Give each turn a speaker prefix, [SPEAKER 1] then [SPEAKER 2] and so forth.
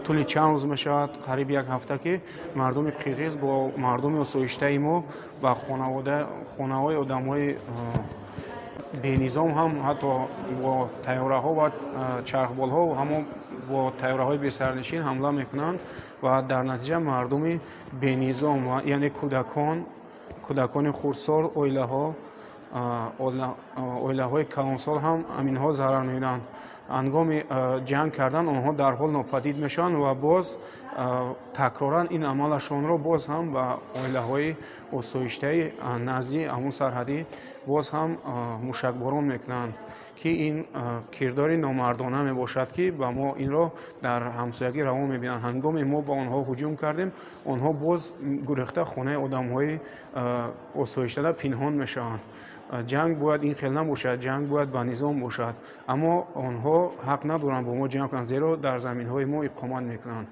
[SPEAKER 1] طول چند روز میشود قریب یک هفته که مردم قرقیز با مردم اسویشته ما و خانواده آدمای بینظام هم حتی با تیاره ها و چرخبال ها و همون با تیاره های بی سرنشین حمله میکنند و در نتیجه مردم بینظام یعنی کودکان خردسال اویله های کلانسال هم همین ها ضرر میبینند. هنگام جنگ کردن آنها در حال ناپدید میشن و باز تکرارا این عملشان را باز هم به اویله های اسویشته نزدی همون سرحدی باز هم موشکباران میکنند که این کرداری نامردانه می باشد که به ما این را در همسایگی روا میبینند. هنگام ما با آنها هجوم کردیم آنها باز گریخته خانه آدم های اسویشته پنهان میشوند. جنگ باید این خیلی نباشد، جنگ باید با نظام باشد، اما آنها حق ندارند با ما جنگ کنند زیرا در زمین های ما اقامت میکنند.